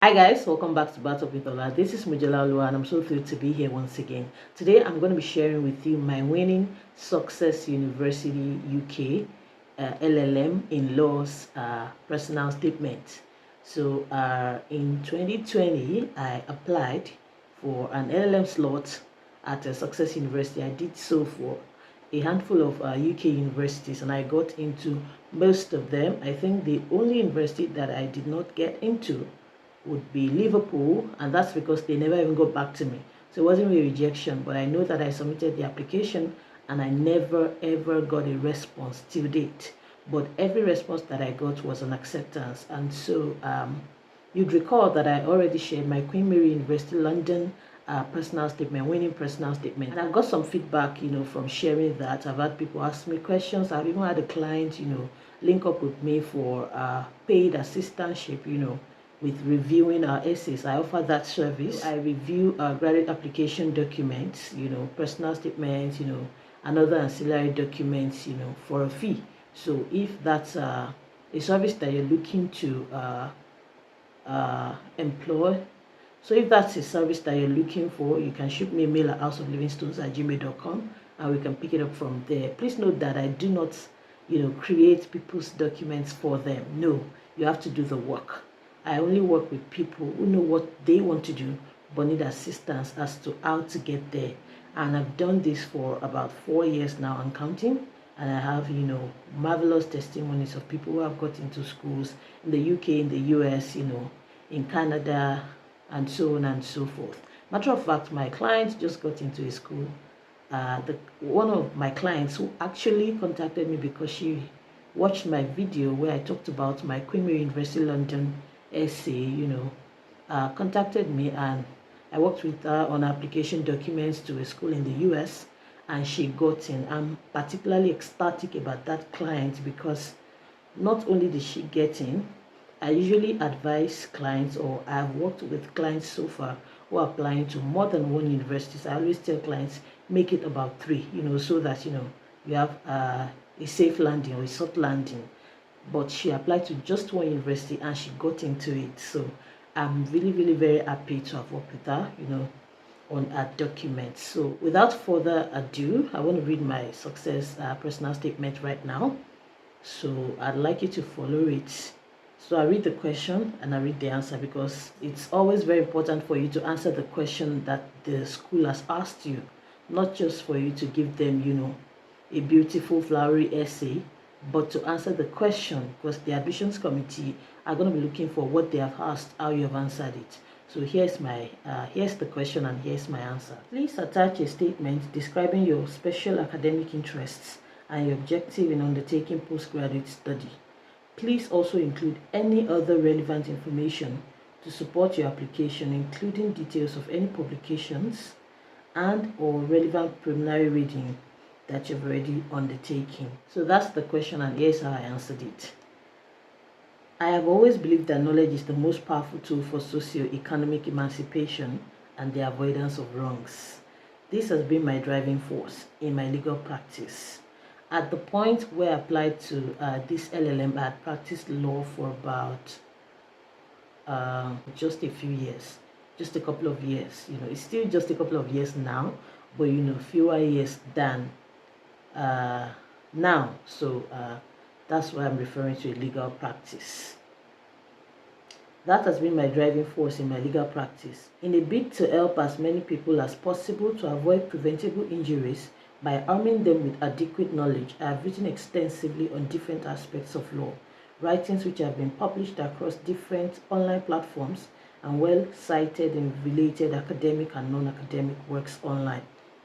Hi guys, welcome back to Battle with Ola. This is Mujala Olua and I'm so thrilled to be here once again. Today I'm going to be sharing with you my winning Success University UK LLM in Laws personal statement. So in 2020 I applied for an LLM slot at Success University. I did so for a handful of UK universities and I got into most of them. I think the only university that I did not get into would be Liverpool, and that's because they never even got back to me. So it wasn't a rejection, but I know that I submitted the application and I never ever got a response till date. But every response that I got was an acceptance, and so you'd recall that I already shared my Queen Mary University London personal statement, winning personal statement. And I got some feedback, from sharing that. I've had people ask me questions. I've even had a client, link up with me for paid assistantship, with reviewing our essays. I offer that service. I review our graduate application documents, personal statements, and other ancillary documents, for a fee. So if that's a service that you're looking to employ, so if that's a service that you're looking for, you can shoot me a mail at houseoflivingstones@gmail.com and we can pick it up from there. Please note that I do not, create people's documents for them. No, you have to do the work. I only work with people who know what they want to do but need assistance as to how to get there. And I've done this for about 4 years now and counting. And I have, marvelous testimonies of people who have got into schools in the UK, in the US, in Canada, and so on and so forth. Matter of fact, my client just got into a school. One of my clients who actually contacted me because she watched my video where I talked about my Queen Mary University London essay, contacted me, and I worked with her on application documents to a school in the US, and she got in. I'm particularly ecstatic about that client because not only did she get in, I usually advise clients, or I've worked with clients so far who are applying to more than one university. I always tell clients, make it about 3, so that, you have a safe landing or a soft landing. But she applied to just one university and she got into it. So I'm really, really very happy to have worked with her, on her documents. So without further ado, I want to read my success personal statement right now. So I'd like you to follow it. So I read the question and I read the answer because it's always very important for you to answer the question that the school has asked you, not just for you to give them, a beautiful flowery essay, but to answer the question, because the admissions committee are going to be looking for what they have asked, how you have answered it. So here's the question and here's my answer. Please attach a statement describing your special academic interests and your objective in undertaking postgraduate study. Please also include any other relevant information to support your application, including details of any publications and or relevant preliminary reading that you've already undertaken. So that's the question, and here's how I answered it. I have always believed that knowledge is the most powerful tool for socio-economic emancipation and the avoidance of wrongs. This has been my driving force in my legal practice. At the point where I applied to this LLM, I had practiced law for about just a few years, just a couple of years. It's still just a couple of years now, but fewer years than now. So that's why I'm referring to a legal practice. That has been my driving force in my legal practice. In a bid to help as many people as possible to avoid preventable injuries by arming them with adequate knowledge, I have written extensively on different aspects of law, writings which have been published across different online platforms and well cited in related academic and non-academic works online.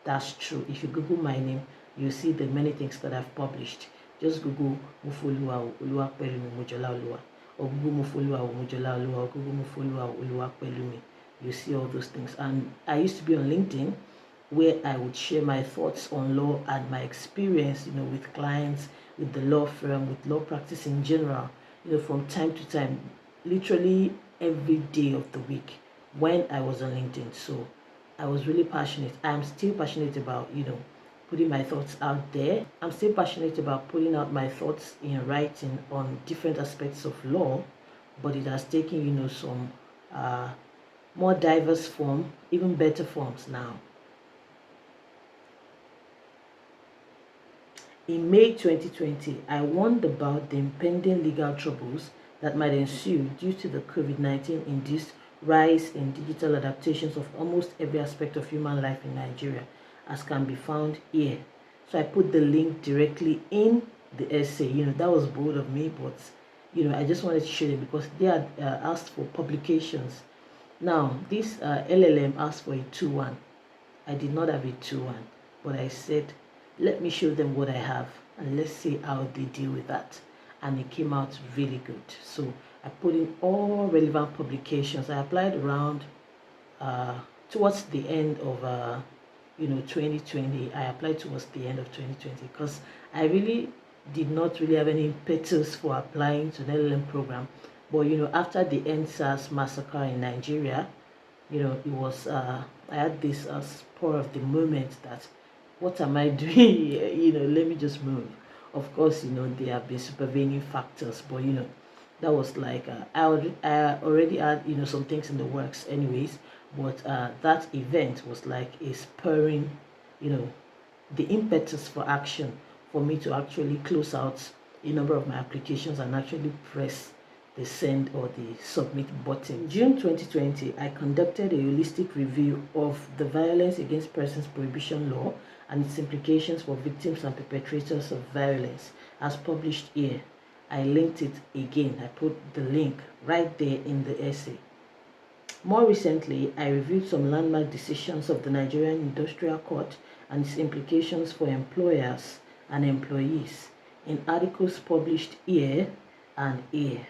That's true. If you Google my name, you'll see the many things that I've published. Just Google Mufoluwa Oluwapelumi Mojola Oluwa, or Google Mufoluwa Mojola Oluwa, or Google Mufoluwa Oluwapelumi. You see all those things. And I used to be on LinkedIn, where I would share my thoughts on law and my experience, with clients, with the law firm, with law practice in general, from time to time, literally every day of the week when I was on LinkedIn. So I was really passionate. I'm still passionate about, putting my thoughts out there. I'm still passionate about putting out my thoughts in writing on different aspects of law, but it has taken, some more diverse form, even better forms now. In May 2020, I warned about the impending legal troubles that might ensue due to the COVID-19 induced rise in digital adaptations of almost every aspect of human life in Nigeria, as can be found here. So I put the link directly in the essay. That was bold of me, but I just wanted to show them because they had asked for publications. Now, this LLM asked for a 2:1. I did not have a 2:1, but I said, let me show them what I have and let's see how they deal with that. And it came out really good. So I put in all relevant publications. I applied around towards the end of 2020. I applied towards the end of 2020 because I really did not really have any impetus for applying to the LLM program. But after the NSAS massacre in Nigeria, it was I had this spur of the moment that what am I doing here? Let me just move. Of course, there have been supervening factors, but that was like I already had some things in the works anyways, but that event was like a spurring, the impetus for action for me to actually close out a number of my applications and actually press the send or the submit button. In June 2020, I conducted a holistic review of the Violence Against Persons Prohibition Law and its implications for victims and perpetrators of violence, as published here. I linked it again. I put the link right there in the essay. More recently, I reviewed some landmark decisions of the Nigerian Industrial Court and its implications for employers and employees in articles published here and here.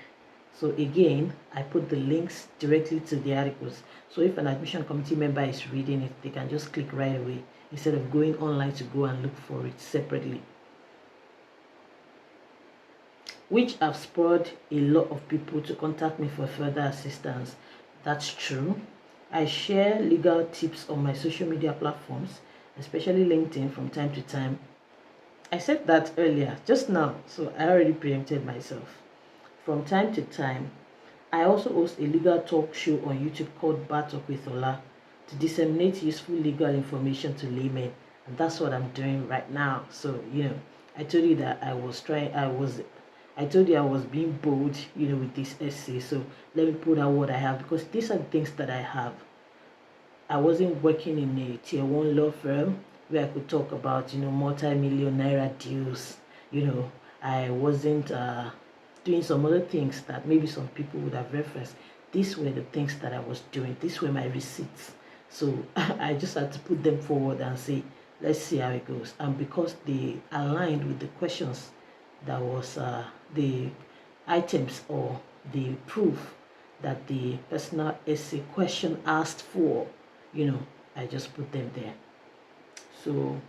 So again, I put the links directly to the articles. So if an admission committee member is reading it, they can just click right away instead of going online to go and look for it separately. Which have spurred a lot of people to contact me for further assistance. That's true. I share legal tips on my social media platforms, especially LinkedIn, from time to time. I said that earlier, just now, so I already preempted myself. From time to time, I also host a legal talk show on YouTube called Bar Talk with Ola to disseminate useful legal information to laymen, and that's what I'm doing right now. So I told you that I told you I was being bold, with this essay. So let me put out what I have, because these are the things that I have. I wasn't working in a tier 1 law firm where I could talk about, multi-million naira deals. I wasn't doing some other things that maybe some people would have referenced. These were the things that I was doing. These were my receipts. So I just had to put them forward and say, let's see how it goes. And because they aligned with the questions that was the items or the proof that the personal essay question asked for, I just put them there. So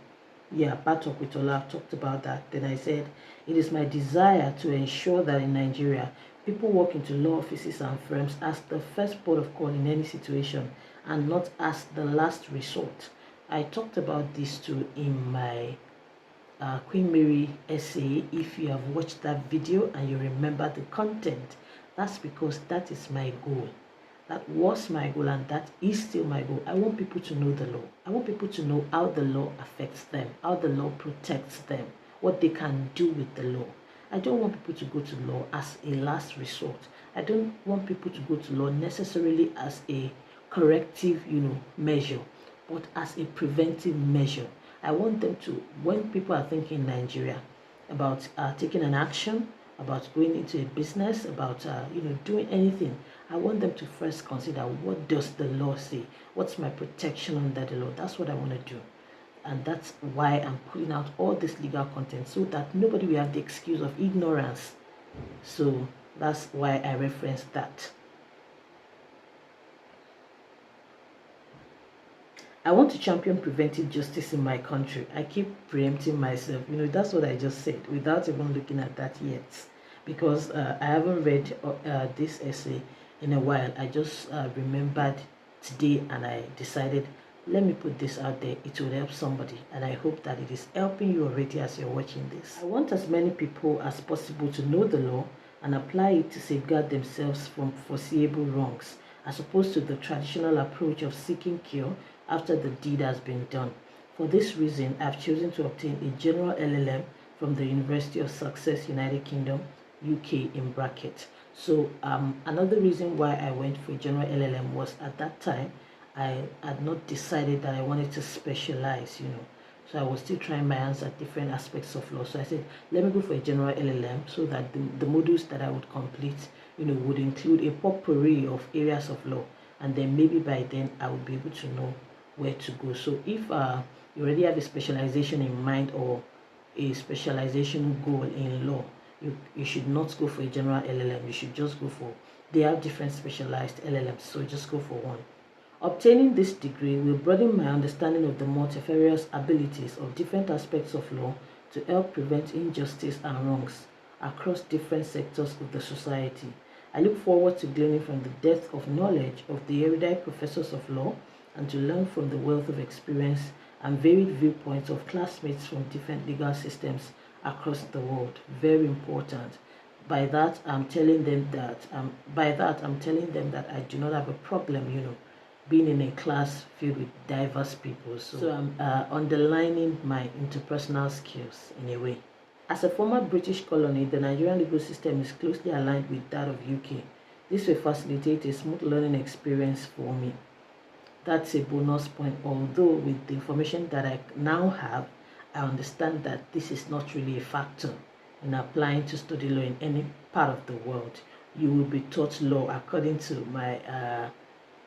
yeah, Bar Talk with Ola, talked about that. Then I said, it is my desire to ensure that in Nigeria, people walk into law offices and firms as the first port of call in any situation and not as the last resort. I talked about this too in my Queen Mary essay. If you have watched that video and you remember the content, that's because that is my goal. That was my goal, and that is still my goal. I want people to know the law. I want people to know how the law affects them, how the law protects them, what they can do with the law. I don't want people to go to law as a last resort. I don't want people to go to law necessarily as a corrective, measure, but as a preventive measure. I want them to, when people are thinking in Nigeria about taking an action, about going into a business, about doing anything, I want them to first consider, what does the law say? What's my protection under the law? That's what I want to do. And that's why I'm putting out all this legal content, so that nobody will have the excuse of ignorance. So that's why I referenced that. I want to champion preventive justice in my country. I keep preempting myself. That's what I just said without even looking at that yet. Because I haven't read this essay in a while. I just remembered today and I decided, let me put this out there. It will help somebody, and I hope that it is helping you already as you're watching this. I want as many people as possible to know the law and apply it to safeguard themselves from foreseeable wrongs. as opposed to the traditional approach of seeking cure after the deed has been done. For this reason, I've chosen to obtain a general LLM from the University of Sussex, United Kingdom, UK in bracket. So another reason why I went for a general LLM was at that time I had not decided that I wanted to specialize, So I was still trying my hands at different aspects of law. So I said, let me go for a general LLM so that the modules that I would complete, would include a potpourri of areas of law. And then maybe by then I would be able to know where to go. So if you already have a specialization in mind or a specialization goal in law, you should not go for a general LLM. You should just go for, they have different specialized LLMs. So just go for one. Obtaining this degree will broaden my understanding of the multifarious abilities of different aspects of law to help prevent injustice and wrongs across different sectors of the society. I look forward to gleaning from the depth of knowledge of the erudite professors of law and to learn from the wealth of experience and varied viewpoints of classmates from different legal systems across the world. Very important. By that, I'm telling them that I do not have a problem, being in a class filled with diverse people. So I'm underlining my interpersonal skills in a way. As a former British colony, the Nigerian legal system is closely aligned with that of UK. This will facilitate a smooth learning experience for me. That's a bonus point, although with the information that I now have, I understand that this is not really a factor in applying to study law in any part of the world. You will be taught law according to my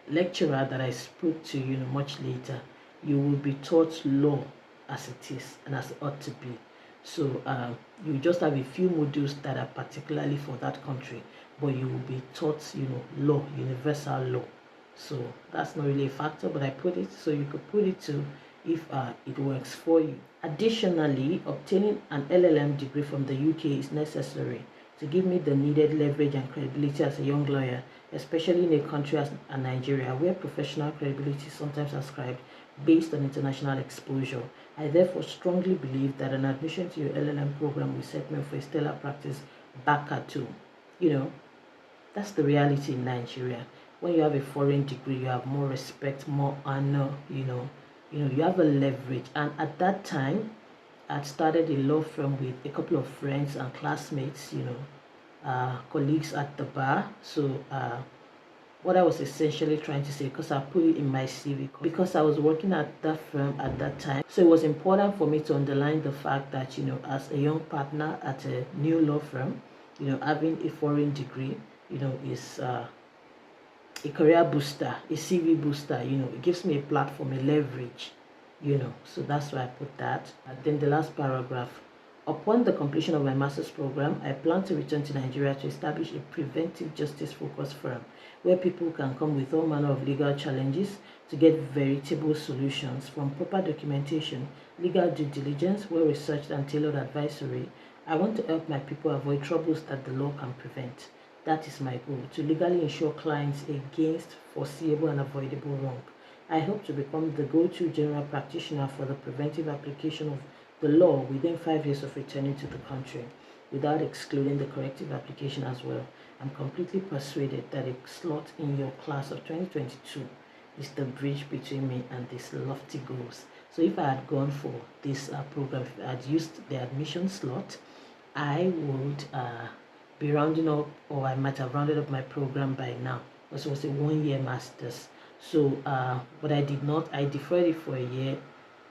lecturer that I spoke to much later. You will be taught law as it is and as it ought to be. So you just have a few modules that are particularly for that country, but you will be taught law, universal law. So that's not really a factor, but I put it so you could put it too if it works for you. Additionally, obtaining an LLM degree from the UK is necessary to give me the needed leverage and credibility as a young lawyer, especially in a country as Nigeria, where professional credibility is sometimes ascribed based on international exposure. I therefore strongly believe that an admission to your LLM program will set me up for a stellar practice back at home. That's the reality in Nigeria. When you have a foreign degree, you have more respect, more honor, you have a leverage. And at that time, I'd started a law firm with a couple of friends and classmates, colleagues at the bar. So what I was essentially trying to say, because I put it in my CV, because I was working at that firm at that time. So it was important for me to underline the fact that, as a young partner at a new law firm, having a foreign degree, is a career booster, a CV booster, it gives me a platform, a leverage, so that's why I put that. And then the last paragraph, upon the completion of my master's program, I plan to return to Nigeria to establish a preventive justice focused firm where people can come with all manner of legal challenges to get veritable solutions, from proper documentation, legal due diligence, well-researched and tailored advisory. I want to help my people avoid troubles that the law can prevent. That is my goal, to legally insure clients against foreseeable and avoidable wrong. I hope to become the go-to general practitioner for the preventive application of the law within 5 years of returning to the country, without excluding the corrective application as well. I'm completely persuaded that a slot in your class of 2022 is the bridge between me and these lofty goals. So if I had gone for this program, if I had used the admission slot, I would be rounding up, or I might have rounded up my program by now, because it was a 1-year master's. So but I did not. I deferred it for a year,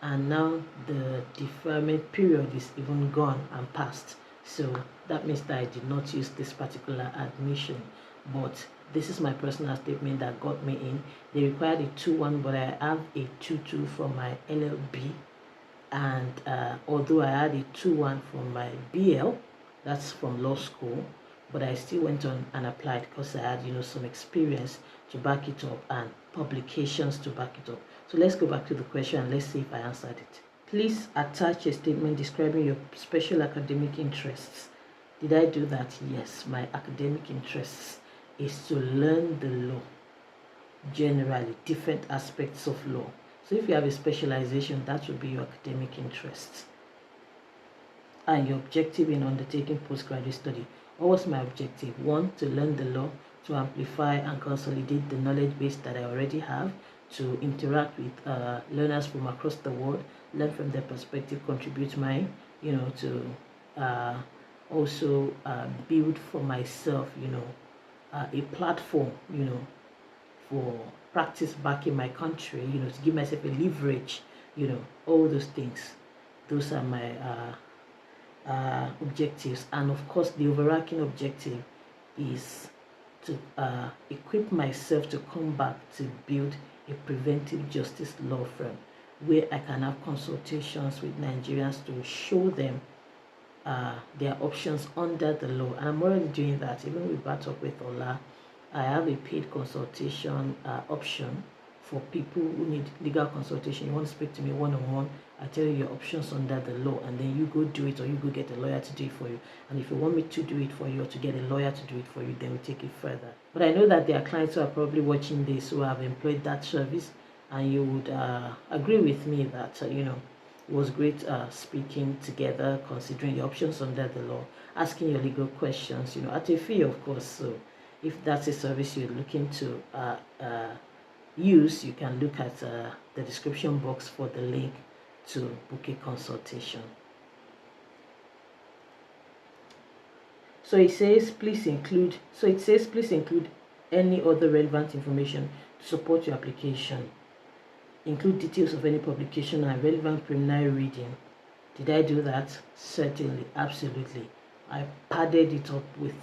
and now the deferment period is even gone and past. So that means that I did not use this particular admission. But this is my personal statement that got me in. They required a 2-1, but I have a 2-2 from my LLB. And although I had a 2-1 from my BL, that's from law school, but I still went on and applied because I had, some experience to back it up and publications to back it up. So let's go back to the question and let's see if I answered it. Please attach a statement describing your special academic interests. Did I do that? Yes, my academic interests is to learn the law, generally, different aspects of law. So if you have a specialization, that would be your academic interests. And your objective in undertaking postgraduate study. What was my objective? 1, to learn the law. to amplify and consolidate the knowledge base that I already have, to interact with learners from across the world, learn from their perspective, contribute mine, to also build for myself, a platform, for practice back in my country, to give myself a leverage, all those things. Those are my objectives. And of course, the overarching objective is to equip myself to come back to build a preventive justice law firm where I can have consultations with Nigerians to show them their options under the law. And I'm already doing that. Even with Batok with Ola, I have a paid consultation option for people who need legal consultation. You want to speak to me one-on-one, I tell you your options under the law, and then you go do it, or you go get a lawyer to do it for you. And if you want me to do it for you, or to get a lawyer to do it for you, then we take it further. But I know that there are clients who are probably watching this who have employed that service, and you would agree with me that it was great speaking together, considering your options under the law, asking your legal questions, at a fee, of course. So if that's a service you're looking to use, you can look at the description box for the link to book a consultation. So it says please include any other relevant information to support your application. Include details of any publication and relevant preliminary reading. Did I do that? Certainly, absolutely. I padded it up with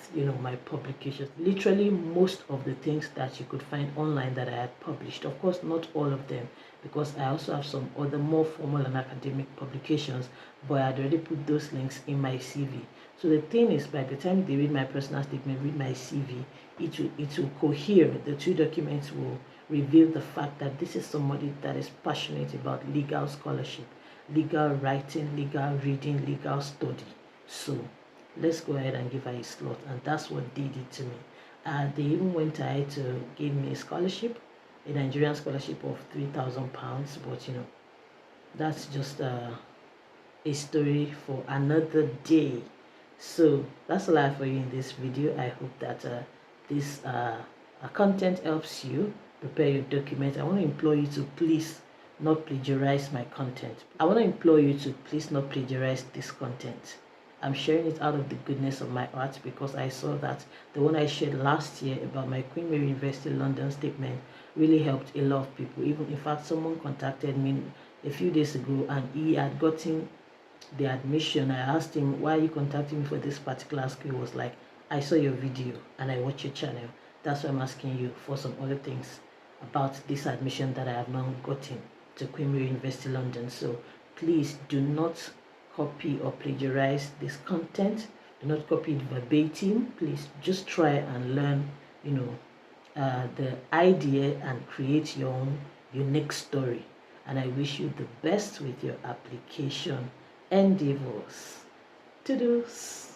my publications, literally most of the things that you could find online that I had published. Of course, not all of them, because I also have some other more formal and academic publications, but I had already put those links in my CV. So the thing is, by the time they read my personal statement, read my CV, it will cohere. The two documents will reveal the fact that this is somebody that is passionate about legal scholarship, legal writing, legal reading, legal study. So let's go ahead and give her a slot, and that's what they did to me. They even went ahead to give me a scholarship, a Nigerian scholarship of £3,000, but that's just a story for another day. So that's all I have for you in this video. I hope that this content helps you prepare your document. I want to implore you to please not plagiarize my content. I want to implore you to please not plagiarize this content. I'm sharing it out of the goodness of my heart, because I saw that the one I shared last year about my Queen Mary University London statement really helped a lot of people. Even, in fact, someone contacted me a few days ago and he had gotten the admission. I asked him, why are you contacting me for this particular school? He was like, I saw your video and I watch your channel. That's why I'm asking you for some other things about this admission that I have now gotten to Queen Mary University London. So please do not copy or plagiarize this content. Do not copy it verbatim. Please just try and learn the idea and create your own unique story. And I wish you the best with your application endeavors. Toodles.